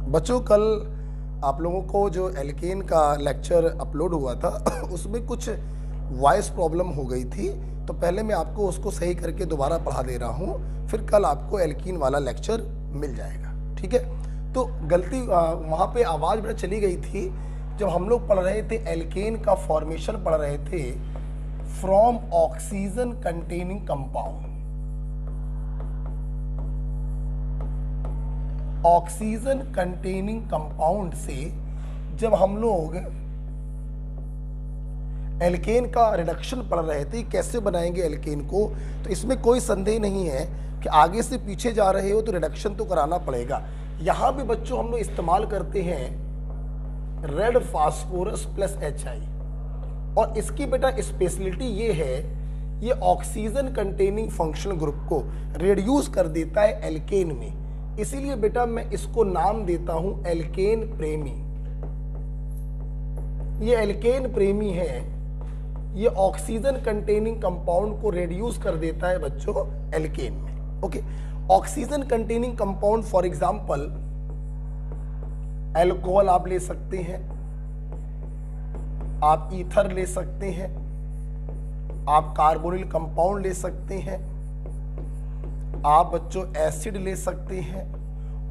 बच्चों कल आप लोगों को जो एल्केन का लेक्चर अपलोड हुआ था उसमें कुछ वॉइस प्रॉब्लम हो गई थी, तो पहले मैं आपको उसको सही करके दोबारा पढ़ा दे रहा हूँ, फिर कल आपको एल्कीन वाला लेक्चर मिल जाएगा। ठीक है, तो गलती वहाँ पे आवाज़ बड़ा चली गई थी जब हम लोग पढ़ रहे थे एल्केन का फॉर्मेशन पढ़ रहे थे from oxygen containing compound. Oxygen containing compound से जब हम लोग एल्केन का रिडक्शन पढ़ रहे थे कैसे बनाएंगे एल्केन को, तो इसमें कोई संदेह नहीं है कि आगे से पीछे जा रहे हो तो रिडक्शन तो कराना पड़ेगा। यहां भी बच्चों हम लोग इस्तेमाल करते हैं रेड फास्फोरस प्लस HI, और इसकी बेटा स्पेशलिटी ये है, ये ऑक्सीजन कंटेनिंग फंक्शनल ग्रुप को रिड्यूस कर देता है एल्केन में, इसीलिए बेटा मैं इसको नाम देता हूं एल्केन प्रेमी। ये एल्केन प्रेमी है, ये ऑक्सीजन कंटेनिंग कंपाउंड को रिड्यूस कर देता है बच्चों एल्केन में। Okay, oxygen containing compound for example alcohol आप ले सकते हैं, आप ईथर ले सकते हैं, आप कार्बोनिल कंपाउंड ले सकते हैं, आप बच्चों एसिड ले सकते हैं,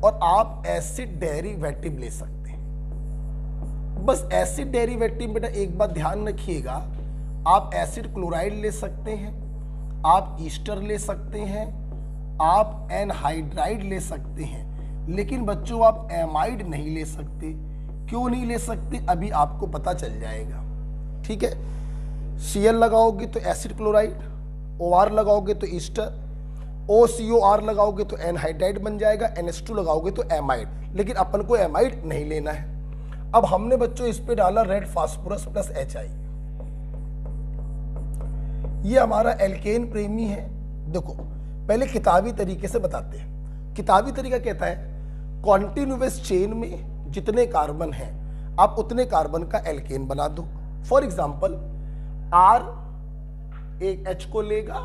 और आप एसिड डेरिवेटिव ले सकते हैं। बस एसिड डेरिवेटिव बेटा एक बात ध्यान रखिएगा, आप एसिड क्लोराइड ले सकते हैं, आप ईस्टर ले सकते हैं, आप एनहाइड्राइड ले सकते हैं, लेकिन बच्चों आप एमाइड नहीं ले सकते। क्यों नहीं ले सकते अभी आपको पता चल जाएगा। ठीक है, Cl लगाओगे तो एसिड क्लोराइड, OR लगाओगे तो ईस्टर, OCOR लगाओगे तो एनहाइड्राइड बन जाएगा, NH2 लगाओगे तो एमाइड, लेकिन अपन को एमाइड नहीं लेना है। अब हमने बच्चों इस पे डाला रेड फास्फोरस प्लस HI, ये हमारा एल्केन प्रेमी है। देखो पहले किताबी तरीके से बताते हैं। किताबी तरीका कहता है कॉन्टिन्यूअस चेन में जितने कार्बन हैं आप उतने कार्बन का एल्केन बना दो। फॉर एग्जाम्पल R एक H को लेगा,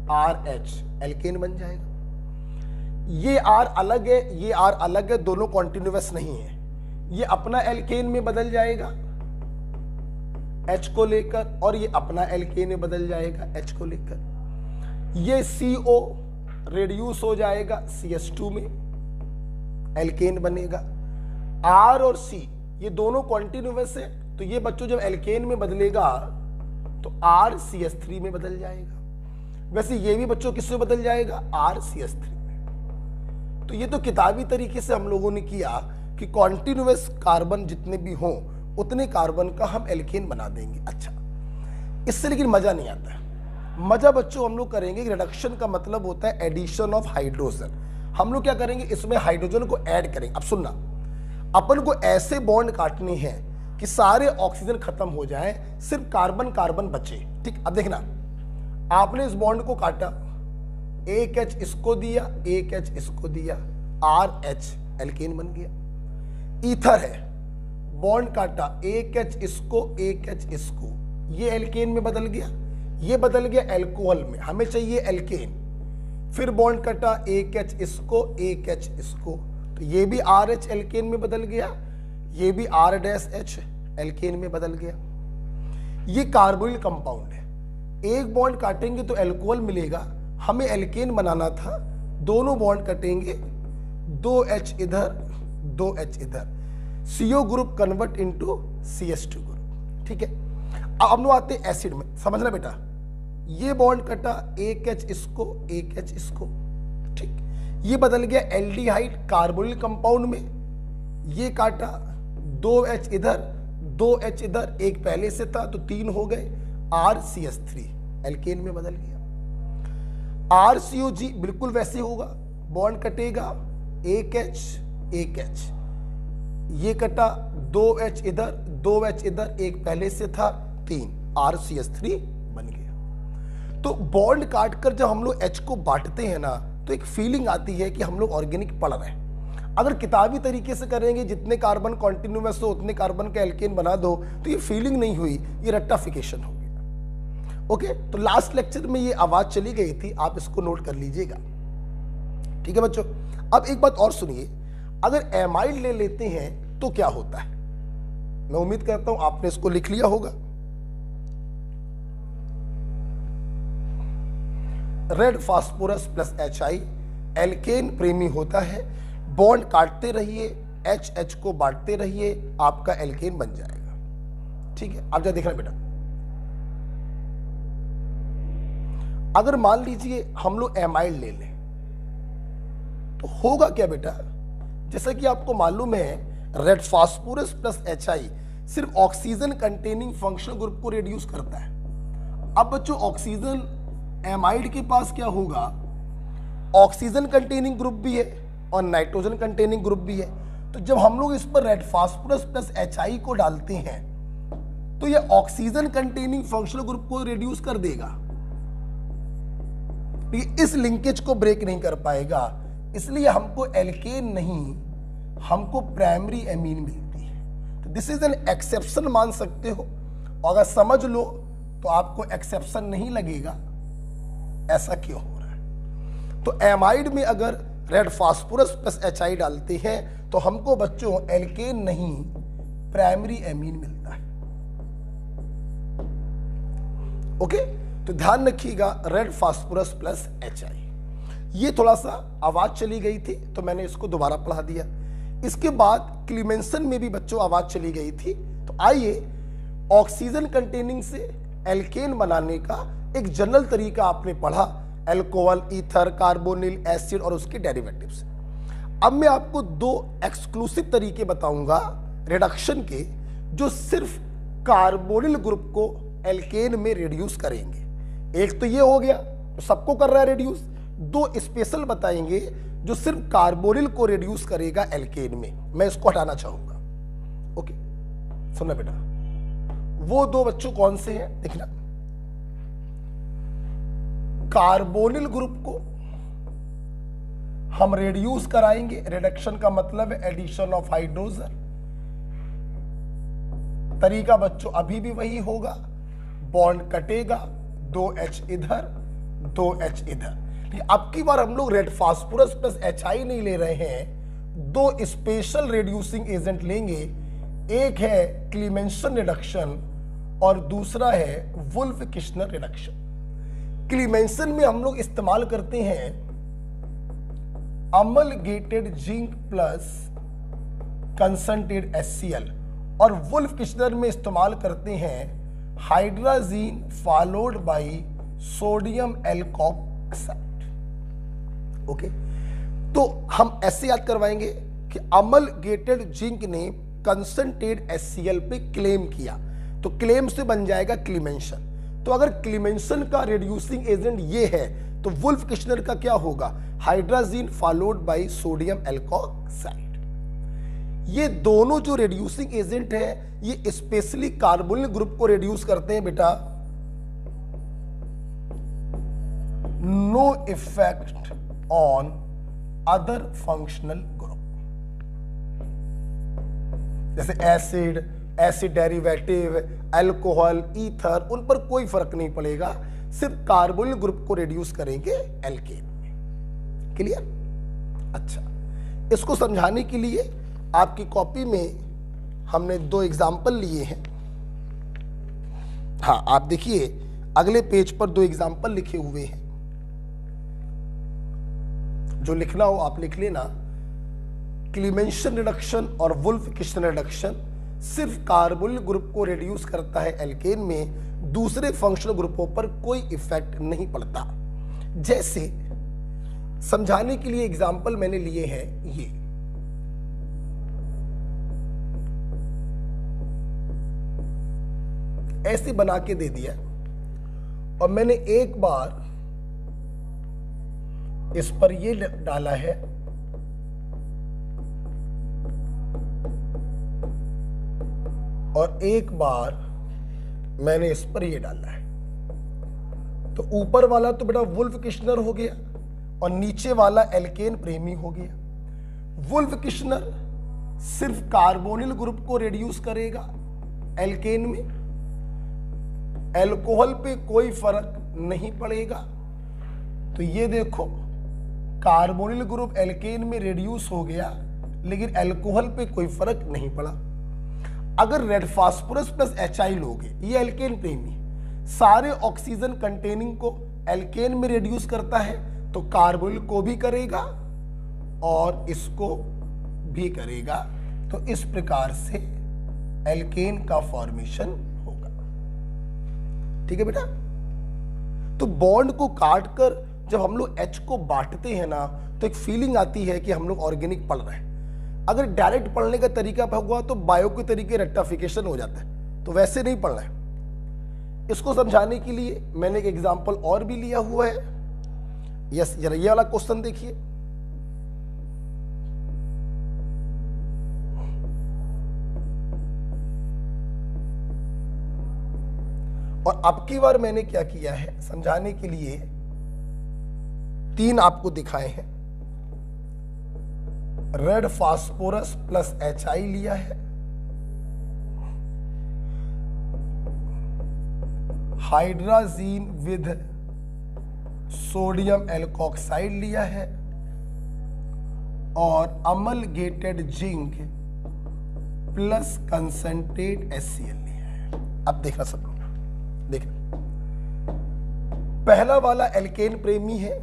RH एल्केन बन जाएगा। ये R अलग है, ये R अलग है, दोनों कॉन्टिन्यूअस नहीं है, ये अपना एल्केन में बदल जाएगा H को लेकर, और ये अपना एल्केन में बदल जाएगा H को लेकर। ये CO रेड्यूस हो जाएगा CH2 में, एल्केन बनेगा। R और C ये दोनों कॉन्टिन्यूअस है, तो ये बच्चों जब एल्केन में बदलेगा तो RCH3 में बदल जाएगा। वैसे ये भी बच्चों किससे बदल जाएगा, RCH3 में। तो ये तो किताबी तरीके से हम लोगों ने किया कि कॉन्टिन्यूअस कार्बन जितने भी हों उतने कार्बन का हम एल्केन बना देंगे। अच्छा, इससे लेकिन मजा नहीं आता है। मजा बच्चों हम लोग करेंगे, रिडक्शन का मतलब होता है एडिशन ऑफ हाइड्रोजन। हम लोग क्या करेंगे, इसमें हाइड्रोजन को ऐड करेंगे। अब सुनना, अपन को ऐसे बॉन्ड काटने हैं कि सारे ऑक्सीजन खत्म हो जाए, सिर्फ कार्बन कार्बन बचे। ठीक, अब देखना, आपने इस बॉन्ड को काटा, एक H इसको दिया, एक H इसको दिया, RH एल्केन बन गया। ईथर है, बॉन्ड काटा, एक H इसको, एक H इसको, ये एल्केन में बदल गया, ये बदल गया एल्कोहल में, हमें चाहिए एल्केन। फिर बॉन्ड कटा, एक H इसको, एक H इसको, तो ये भी RH एल्केन में बदल गया, ये भी R-H एल्केन में बदल गया। ये कार्बोनिल कंपाउंड है, एक बॉन्ड काटेंगे तो एल्कोहल मिलेगा, हमें एल्केन बनाना था, दोनों बॉन्ड कटेंगे, 2H इधर, 2H इधर, CO group convert into CH2 group. ठीक है, अब हम लोग आते हैं एसिड में। समझना बेटा, ये बॉन्ड कटा, एक H इसको, एक H इसको, ठीक, ये बदल गया एल्डिहाइड कार्बोनिल कंपाउंड में, ये काटा, 2H इधर, 2H इधर, एक पहले से था तो 3 हो गए, RCH3 एल्केन में बदल गया। RCOG बिल्कुल वैसे होगा, बॉन्ड कटेगा, एक H, एक H, ये कटा, 2H इधर, 2H इधर, एक पहले से था 3, RCH3 बन गया। तो बॉन्ड काटकर जब हम लोग H को बांटते हैं ना, तो एक फीलिंग आती है कि हम लोग ऑर्गेनिक पढ़ रहे हैं। अगर किताबी तरीके से करेंगे, जितने कार्बन कॉन्टिन्यूअस हो उतने कार्बन का एल्केन बना दो, तो ये फीलिंग नहीं हुई, ये रट्टाफिकेशन हो गया। ओके, तो लास्ट लेक्चर में ये आवाज चली गई थी, आप इसको नोट कर लीजिएगा। ठीक है बच्चों, अब एक बात और सुनिए, अगर एमाइड ले लेते हैं तो क्या होता है? मैं उम्मीद करता हूं आपने इसको लिख लिया होगा। Red phosphorus plus HI alkane प्रेमी होता है, बॉन्ड काटते रहिए, HH को बांटते रहिए, आपका एल्केन बन जाएगा। ठीक है, आप जा देखना बेटा। अगर मान लीजिए हम लोग एमाइड ले लें तो होगा क्या बेटा? जैसा कि आपको मालूम है रेड फास्फोरस प्लस HI सिर्फ ऑक्सीजन कंटेनिंग फंक्शनल ग्रुप को रिड्यूस करता है। अब बच्चों ऑक्सीजन एमाइड के पास क्या होगा? ऑक्सीजन कंटेनिंग ग्रुप भी है और नाइट्रोजन कंटेनिंग ग्रुप भी है। तो जब हम लोग इस पर रेड फास्फोरस प्लस HI को डालते हैं तो ये ऑक्सीजन कंटेनिंग फंक्शनल ग्रुप को रिड्यूस कर देगा, इस लिंकेज को ब्रेक नहीं कर पाएगा, इसलिए हमको एल्केन नहीं, हमको प्राइमरी एमीन मिलती है। तो दिस इज एन एक्सेप्शन मान सकते हो, और अगर समझ लो तो आपको एक्सेप्शन नहीं लगेगा ऐसा क्यों हो रहा है। तो एमाइड में अगर रेड फास्फोरस प्लस HI डालते हैं तो हमको बच्चों एल्केन नहीं प्राइमरी एमीन मिलता है। ओके, तो ध्यान रखिएगा रेड फास्फोरस प्लस HI। ये थोड़ा सा आवाज चली गई थी तो मैंने इसको दोबारा पढ़ा दिया। इसके बाद क्लीमेंसन में भी बच्चों आवाज चली गई थी। तो आइए ऑक्सीजन कंटेनिंग से एल्केन बनाने का एक जनरल तरीका आपने पढ़ा, अल्कोहल, ईथर, कार्बोनिल, एसिड और उसके डेरिवेटिव्स। अब मैं आपको दो एक्सक्लूसिव तरीके बताऊंगा रिडक्शन के जो सिर्फ कार्बोनिल ग्रुप को एल्केन में रिड्यूस करेंगे। एक तो ये हो गया, तो सबको कर रहा है रिड्यूस। दो स्पेशल बताएंगे जो सिर्फ कार्बोनिल को रिड्यूस करेगा एल्केन में, मैं इसको हटाना चाहूंगा। ओके, सुनना बेटा, वो दो बच्चों कौन से हैं देखना। कार्बोनिल ग्रुप को हम रिड्यूस कराएंगे, रिडक्शन का मतलब है एडिशन ऑफ हाइड्रोजन। तरीका बच्चों अभी भी वही होगा, बॉन्ड कटेगा, 2H इधर 2H इधर। अब की बार हम लोग रेड फास्फोरस प्लस HI नहीं ले रहे हैं, दो स्पेशल रिड्यूसिंग एजेंट लेंगे। एक है क्लीमेंसन रिडक्शन और दूसरा है वुल्फ किश्नर रिडक्शन। क्लीमेंसन में हम लोग इस्तेमाल करते हैं अमलगेटेड जिंक प्लस कंसंट्रेटेड HCl और वुल्फ किश्नर में इस्तेमाल करते हैं hydrazine followed by sodium alkoxide. Okay, तो हम ऐसे याद करवाएंगे कि अमलगेटेड जिंक ने कंसंट्रेटेड HCl पे क्लेम किया, तो क्लेम से बन जाएगा क्लीमेंसन। तो अगर क्लीमेंसन का रिड्यूसिंग एजेंट ये है तो वुल्फ किश्नर का क्या होगा? Hydrazine followed by sodium alkoxide. ये दोनों जो रिड्यूसिंग एजेंट है ये स्पेशली कार्बोनिल ग्रुप को रिड्यूस करते हैं बेटा। No effect on other functional group, जैसे एसिड डेरिवेटिव, अल्कोहल, ईथर, उन पर कोई फर्क नहीं पड़ेगा, सिर्फ कार्बोनिल ग्रुप को रिड्यूस करेंगे एल्केन में। क्लियर? अच्छा, इसको समझाने के लिए आपकी कॉपी में हमने दो एग्जाम्पल लिए हैं। हाँ, आप देखिए अगले पेज पर दो एग्जाम्पल लिखे हुए हैं, जो लिखना हो आप लिख लेना। क्लीमेंसन रिडक्शन और वुल्फ किश्नर रिडक्शन सिर्फ कार्बोनिल ग्रुप को रिड्यूस करता है एल्केन में, दूसरे फंक्शनल ग्रुपों पर कोई इफेक्ट नहीं पड़ता। जैसे समझाने के लिए एग्जाम्पल मैंने लिए हैं, ये ऐसे बना के दे दिया और मैंने एक बार इस पर ये डाला है और एक बार मैंने इस पर ये डाला है। तो ऊपर वाला तो बेटा वुल्फ किश्नर हो गया और नीचे वाला एल्केन प्रेमी हो गया। वुल्फ किश्नर सिर्फ कार्बोनिल ग्रुप को रिड्यूस करेगा एल्केन में, अल्कोहल पे कोई फर्क नहीं पड़ेगा। तो ये देखो कार्बोनिल ग्रुप एल्केन में रिड्यूस हो गया, लेकिन अल्कोहल पे कोई फर्क नहीं पड़ा। अगर रेड फास्फोरस प्लस HI लोगे, ये एल्केन प्रेमी सारे ऑक्सीजन कंटेनिंग को एल्केन में रिड्यूस करता है, तो कार्बोनिल को भी करेगा और इसको भी करेगा। तो इस प्रकार से एल्केन का फॉर्मेशन होगा। ठीक है बेटा। तो बॉन्ड को काटकर जब हम लोग H को बांटते हैं ना, तो एक फीलिंग आती है कि हम लोग ऑर्गेनिक पढ़ रहे हैं। अगर डायरेक्ट पढ़ने का तरीका होगा तो बायो के तरीके रेक्टिफिकेशन हो जाता है, तो वैसे नहीं पढ़ना है। इसको समझाने के लिए मैंने एक एग्जांपल और भी लिया हुआ है। यस, ये वाला क्वेश्चन देखिए। और अब की बार मैंने क्या किया है समझाने के लिए, 3 आपको दिखाए हैं। रेड फास्फोरस प्लस HI लिया है, हाइड्राजीन विद सोडियम एल्कोक्साइड लिया है, और अमलगेटेड जिंक प्लस कंसंट्रेट HCl लिया है। अब देखना सब लोग, देखना पहला वाला एल्केन प्रेमी है,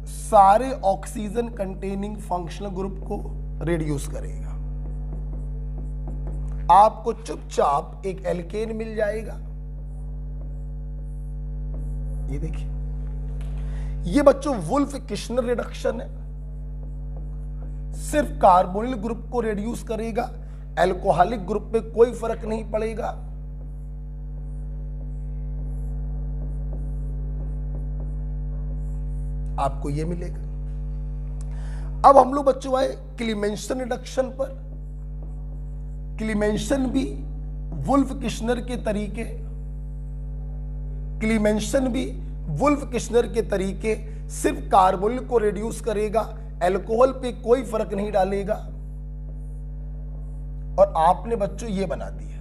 सारे ऑक्सीजन कंटेनिंग फंक्शनल ग्रुप को रिड्यूस करेगा। आपको चुपचाप एक एल्केन मिल जाएगा। ये देखिए, ये बच्चों वुल्फ किश्नर रिडक्शन है, सिर्फ कार्बोनिल ग्रुप को रिड्यूस करेगा, अल्कोहलिक ग्रुप पे कोई फर्क नहीं पड़ेगा। आपको ये मिलेगा। अब हम लोग बच्चों आए क्लीमेंसन रिडक्शन पर। क्लीमेंसन भी वुल्फ किश्नर के तरीके, क्लीमेंसन भी वुल्फ किश्नर के तरीके सिर्फ कार्बोनिल को रिड्यूस करेगा, अल्कोहल पे कोई फर्क नहीं डालेगा। और आपने बच्चों ये बना दिया।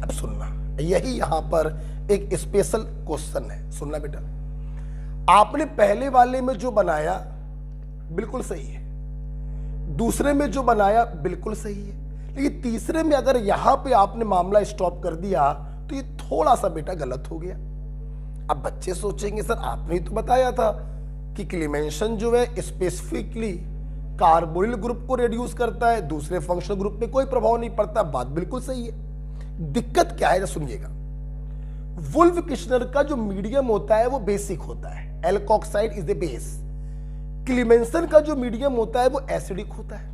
अब सुनना, यही यहां पर एक स्पेशल क्वेश्चन है, सुनना बेटा। आपने पहले वाले में जो बनाया बिल्कुल सही है, दूसरे में जो बनाया बिल्कुल सही है, लेकिन तीसरे में अगर यहां पे आपने मामला स्टॉप कर दिया तो ये थोड़ा सा बेटा गलत हो गया। अब बच्चे सोचेंगे सर आपने तो बताया था कि क्लीमेंसन जो है स्पेसिफिकली कार्बोनिल ग्रुप को रिड्यूस करता है, दूसरे फंक्शनल ग्रुप पे कोई प्रभाव नहीं पड़ता। बात बिल्कुल सही है। दिक्कत क्या है सुनिएगा, वुल्फ किश्नर का जो मीडियम होता है वो बेसिक होता है, एल्कोक्साइड इज द बेस। क्लीमेंसन का जो मीडियम होता है वो एसिडिक होता है,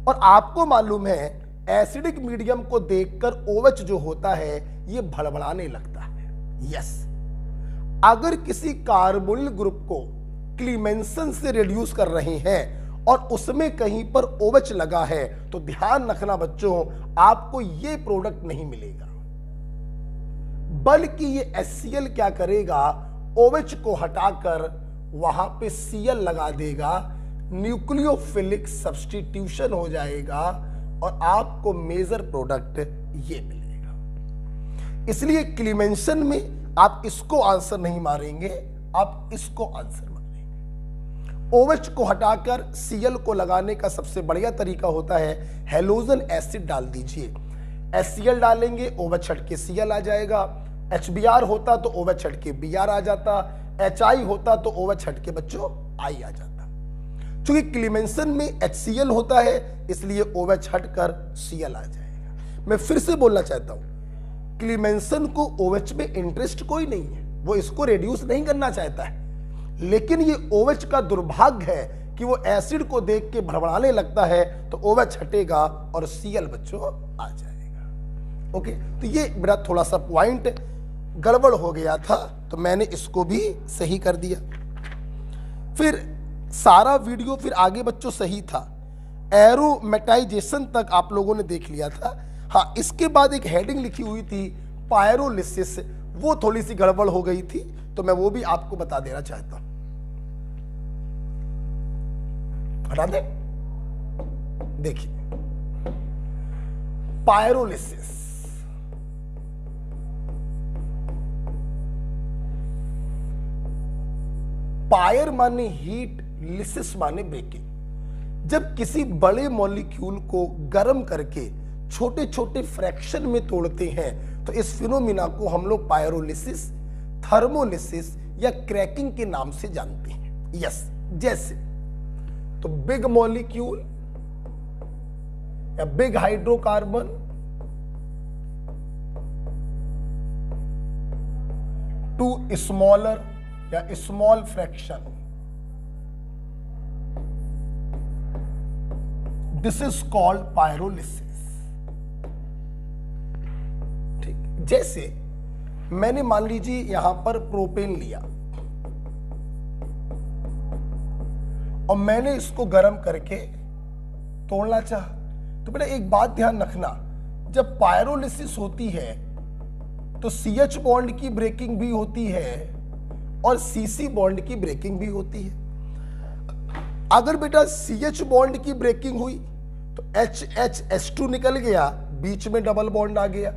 और आपको मालूम है एसिडिक मीडियम को देखकर OH जो होता है ये भड़बड़ाने लगता है। यस, अगर किसी कार्बोनिल ग्रुप को क्लीमेंसन से रिड्यूस कर रहे हैं और उसमें कहीं पर OH लगा है, तो ध्यान रखना बच्चों, आपको ये प्रोडक्ट नहीं मिलेगा, बल्कि ये HCl क्या करेगा, OH को हटाकर वहां पे Cl लगा देगा, न्यूक्लियोफिलिक सब्स्टिट्यूशन हो जाएगा और आपको मेजर प्रोडक्ट ये मिलेगा। इसलिए क्लीमेंसन में आप इसको आंसर नहीं मारेंगे, आप इसको आंसर मारेंगे। OH को हटाकर Cl को लगाने का सबसे बढ़िया तरीका होता है हेलोजन एसिड डाल दीजिए। HCl डालेंगे, OH हट के Cl आ जाएगा। HBr होता तो OH हट के Br आ जाता, HI होता तो OH हट के बच्चों I आ जाता। क्योंकि क्लीमेंसन में HCl होता है इसलिए OH हटकर Cl आ जाएगा। मैं फिर से बोलना चाहता हूं, क्लीमेंसन को OH में इंटरेस्ट कोई नहीं है, वो इसको रिड्यूस नहीं करना चाहता है, लेकिन ये OH का दुर्भाग्य है कि वो एसिड को देख के भड़बड़ाने लगता है, तो OH हटेगा और Cl बच्चों आ जाएगा। ओके, तो ये मेरा थोड़ा सा पॉइंट गड़बड़ हो गया था, तो मैंने इसको भी सही कर दिया। फिर सारा वीडियो फिर आगे बच्चों सही था, एरोमेटाइजेशन तक आप लोगों ने देख लिया था। हाँ, इसके बाद एक हेडिंग लिखी हुई थी पायरोलिसिस, वो थोड़ी सी गड़बड़ हो गई थी, तो मैं वो भी आपको बता देना चाहता हूं। हटा दे, देखिए पायरोलिसिस, पायर माने हीट, लिसिस माने ब्रेकिंग। जब किसी बड़े मॉलिक्यूल को गर्म करके छोटे छोटे फ्रैक्शन में तोड़ते हैं तो इस फिनोमिना को हम लोग पायरोलिसिस, थर्मोलिसिस या क्रैकिंग के नाम से जानते हैं। यस, जैसे तो बिग मॉलिक्यूल या बिग हाइड्रोकार्बन टू स्मॉलर या small fraction, this is called pyrolysis. ठीक, जैसे मैंने मान लीजिए यहां पर प्रोपेन लिया और मैंने इसको गर्म करके तोड़ना चाहा, तो बेटा एक बात ध्यान रखना, जब पायरोलिसिस होती है तो CH बॉन्ड की ब्रेकिंग भी होती है और CC बॉन्ड की ब्रेकिंग भी होती है। अगर बेटा CH बॉन्ड की ब्रेकिंग हुई तो HH2 निकल गया, बीच में डबल बॉन्ड आ गया।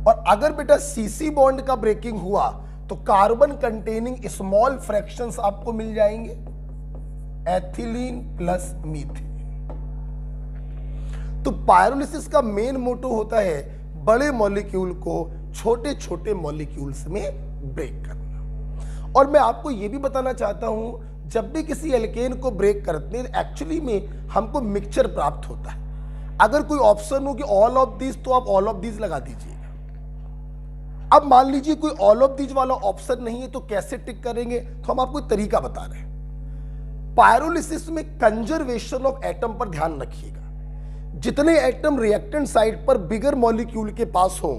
और अगर बेटा CC बॉन्ड का ब्रेकिंग हुआ तो कार्बन कंटेनिंग स्मॉल फ्रैक्शंस आपको मिल जाएंगे, एथिलीन प्लस मीथेन। तो पायरोलिसिस का मेन मोटो होता है बड़े मॉलिक्यूल को छोटे छोटे मॉलिक्यूल्स में ब्रेक करना। और मैं आपको यह भी बताना चाहता हूं, जब भी किसी एल्केन को ब्रेक करते हैं एक्चुअली में हमको मिक्सचर प्राप्त होता है। अगर कोई ऑप्शन हो कि ऑल ऑफ दीज, तो आप ऑल ऑफ दीज लगा दीजिएगा। अब मान लीजिए कोई ऑल ऑफ दीज वाला ऑप्शन नहीं है तो कैसे टिक करेंगे, तो हम आपको एक तरीका बता रहे हैं। पायरोलिसिस में कंजर्वेशन ऑफ एटम पर ध्यान रखिएगा। जितने एटम रिएक्टेंट साइड पर बिगर मॉलिक्यूल के पास हो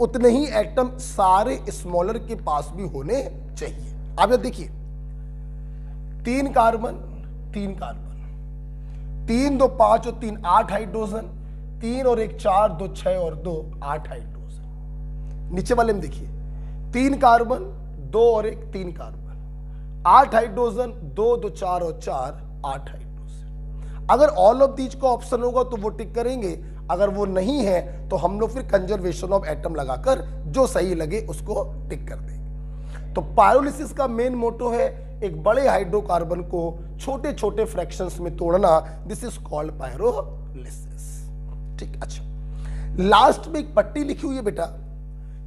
उतने ही एटम सारे स्मॉलर के पास भी होने चाहिए। आप ये देखिए, 3 कार्बन 3 कार्बन, 3 2 5 और 3 8 हाइड्रोजन, 3 और 1 4, 2 6 और 2 8 हाइड्रोजन। नीचे वाले में देखिए, 3 कार्बन 2 और 1 3 कार्बन, 8 हाइड्रोजन, 2 2 4 और 4 8 हाइड्रोजन। अगर ऑल ऑफ दीज का ऑप्शन होगा तो वो टिक करेंगे, अगर वो नहीं है तो हम लोग फिर कंजर्वेशन ऑफ एटम लगाकर जो सही लगे उसको टिक कर देंगे। तो पायरोलिसिस का मेन मोटो है एक बड़े हाइड्रोकार्बन को छोटे छोटे फ्रैक्शंस में तोड़ना, दिस इज कॉल्ड पायरोलिसिस। ठीक, अच्छा, लास्ट में एक पट्टी लिखी हुई है बेटा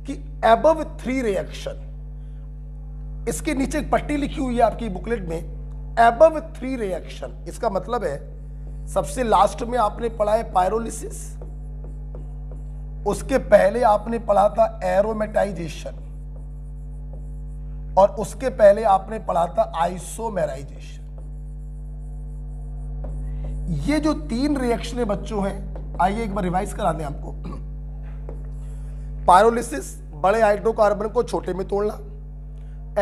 कि अबव 3 रिएक्शन, इसके नीचे एक पट्टी लिखी हुई है आपकी बुकलेट में, अबव 3 रिएक्शन। इसका मतलब है सबसे लास्ट में आपने पढ़ा है पायरोलिसिस, उसके पहले आपने पढ़ा था एरोमेटाइजेशन और उसके पहले आपने पढ़ा था आइसोमेराइजेशन। ये जो 3 रिएक्शन बच्चों हैं, आइए एक बार रिवाइज करा दें आपको। पायरोलिसिस, बड़े हाइड्रोकार्बन को छोटे में तोड़ना।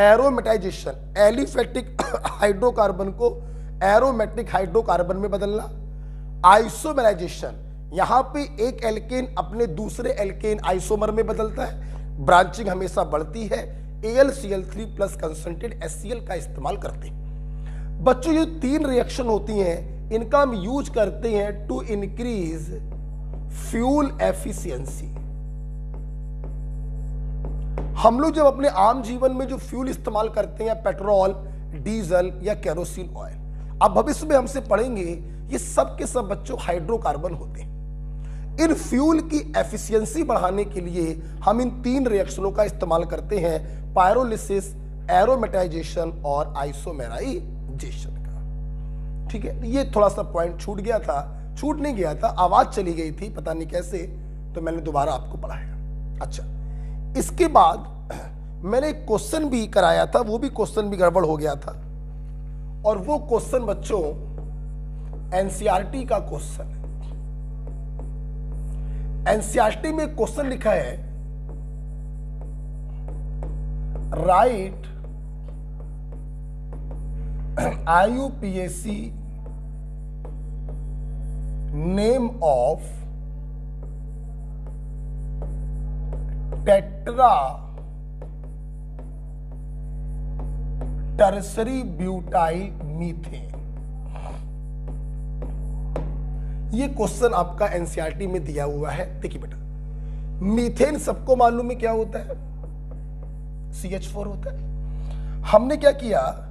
एरोमेटाइजेशन, एलिफेटिक हाइड्रोकार्बन को एरोमेटिक हाइड्रोकार्बन में बदलना। आइसोमेराइजेशन, यहां पे एक एल्केन अपने दूसरे एल्केन आइसोमर में बदलता है, ब्रांचिंग हमेशा बढ़ती है। AlCl3 प्लस कंसंट्रेटेड HCl का इस्तेमाल करते हैं। बच्चों ये 3 रिएक्शन होती हैं, इनका हम यूज करते हैं टू इंक्रीज फ्यूल एफिशिएंसी। हम लोग जब अपने आम जीवन में जो फ्यूल इस्तेमाल करते हैं, पेट्रोल, डीजल या केरोसिन ऑयल, अब भविष्य में हमसे पढ़ेंगे, ये सब के सब बच्चों हाइड्रोकार्बन होते हैं। इन फ्यूल की एफिशिएंसी बढ़ाने के लिए हम इन 3 रिएक्शनों का इस्तेमाल करते हैं, पायरोलिसिस, एरोमेटाइजेशन और आइसोमेराइजेशन का। ठीक है, ये थोड़ा सा पॉइंट छूट गया था, छूट नहीं गया था, आवाज चली गई थी, पता नहीं कैसे, तो मैंने दोबारा आपको पढ़ाया। अच्छा, इसके बाद मैंने एक क्वेश्चन भी कराया था, वो भी क्वेश्चन भी गड़बड़ हो गया था, और वो क्वेश्चन बच्चों एनसीईआरटी का क्वेश्चन है। एनसीईआरटी में क्वेश्चन लिखा है, right IUPAC name of tetra tertiary butyl methane. ये क्वेश्चन आपका एनसीईआरटी में दिया हुआ है। देखिए बेटा, मीथेन सबको मालूम है क्या होता है, CH4 होता है। हमने क्या किया,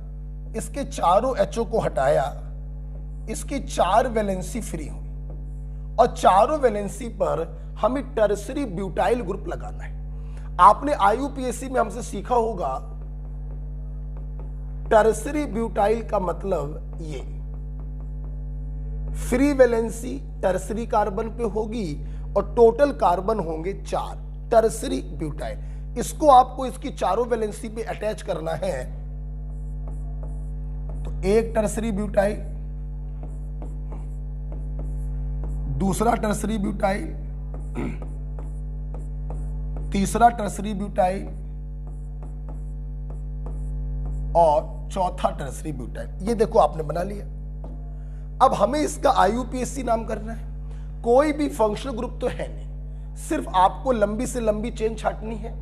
इसके चारों HO को हटाया, इसकी 4 वैलेंसी फ्री हुई और चारों वैलेंसी पर हमें टर्सरी ब्यूटाइल ग्रुप लगाना है। आपने IUPAC में हमसे सीखा होगा टर्सरी ब्यूटाइल का मतलब ये फ्री वैलेंसी टर्सरी कार्बन पे होगी और टोटल कार्बन होंगे 4, टर्सरी ब्यूटाइल। इसको आपको इसकी चारों वैलेंसी पे अटैच करना है, तो एक टर्सरी ब्यूटाइल, दूसरा टर्सरी ब्यूटाइल, तीसरा टर्सरी ब्यूटाइल और चौथा टर्सरी ब्यूटाइल। ये देखो आपने बना लिया। अब हमें इसका IUPAC नाम करना है। कोई भी फंक्शनल ग्रुप तो है नहीं, सिर्फ आपको लंबी से लंबी चेन छाटनी है।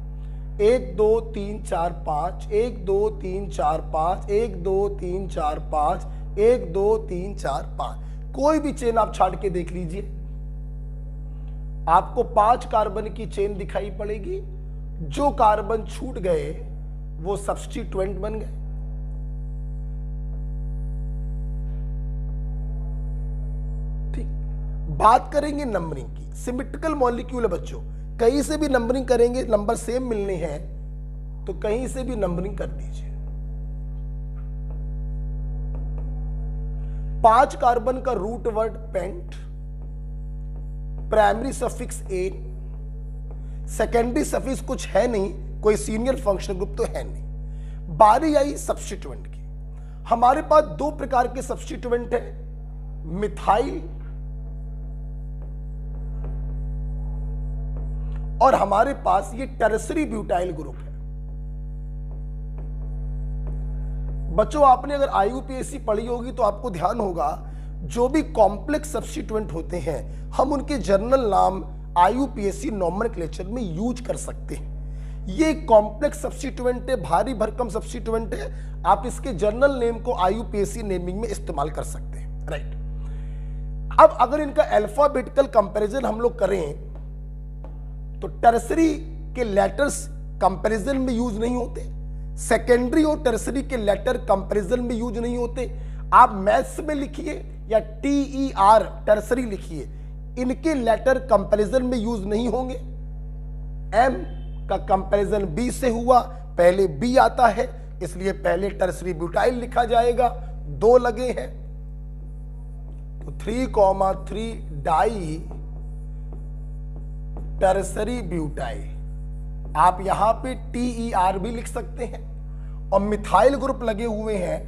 1 2 3 4 5, 1 2 3 4 5, 1 2 3 4 5, 1 2 3 4 5। कोई भी चेन आप छाट के देख लीजिए, आपको 5 कार्बन की चेन दिखाई पड़ेगी। जो कार्बन छूट गए वो सब्स्टिट्यूएंट बन गए। ठीक, बात करेंगे नंबरिंग की। सिमेट्रिकल मॉलिक्यूल है बच्चों, कहीं से भी नंबरिंग करेंगे, नंबर सेम मिलने हैं तो कहीं से भी नंबरिंग कर दीजिए। 5 कार्बन का root word pent, primary suffix A, secondary suffix कुछ है नहीं, कोई सीनियर फंक्शनल ग्रुप तो है नहीं। बारी आई सब्स्टिट्यूएंट की। हमारे पास 2 प्रकार के सब्स्टिट्यूएंट है, मिथाइल और हमारे पास ये टर्सरी ब्यूटाइल ग्रुप है। बच्चों आपने अगर IUPAC पढ़ी होगी तो आपको ध्यान होगा जो भी कॉम्प्लेक्स सब्स्टिट्यूएंट होते हैं हम उनके जर्नल नाम IUPAC नॉमेनक्लेचर में यूज कर सकते हैं। ये कॉम्प्लेक्स सब्स्टिट्यूएंट है, भारी भरकम सब्स्टिट्यूएंट है, आप इसके जर्नल नेम को IUPAC नेमिंग में इस्तेमाल कर सकते हैं। राइट। अब अगर इनका अल्फाबेटिकल कंपैरिजन हम लोग करें तो टर्सरी के लेटर्स कंपैरिजन में यूज नहीं होते, सेकेंडरी और टर्सरी के लेटर कंपैरिजन में यूज नहीं होते। आप मैथ्स में लिखिए या TER टर्सरी लिखिए, इनके लेटर कंपैरिजन में यूज नहीं होंगे। M का कंपैरिजन B से हुआ, पहले B आता है इसलिए पहले टर्सरी ब्यूटाइल लिखा जाएगा, 2 लगे हैं तो 3,3 डाई टर्सरी ब्यूटाइल। आप यहां पे TER भी लिख सकते हैं। और मिथाइल ग्रुप लगे हुए हैं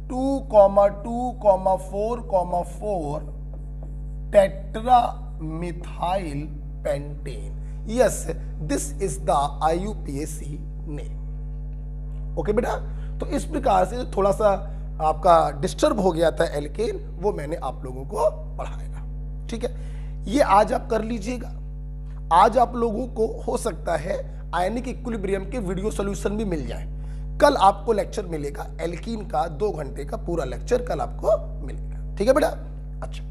2,2,4,4 tetra methyl pentane. Yes, this is the IUPAC name. Okay बेटा, तो इस प्रकार से थोड़ा सा आपका डिस्टर्ब हो गया था एल्केन, वो मैंने आप लोगों को पढ़ाया। ठीक है, ये आज आप कर लीजिएगा। आज आप लोगों को हो सकता है आयनिक इक्विलिब्रियम के वीडियो सॉल्यूशन भी मिल जाए। कल आपको लेक्चर मिलेगा एल्कीन का, 2 घंटे का पूरा लेक्चर कल आपको मिलेगा। ठीक है बेटा, अच्छा।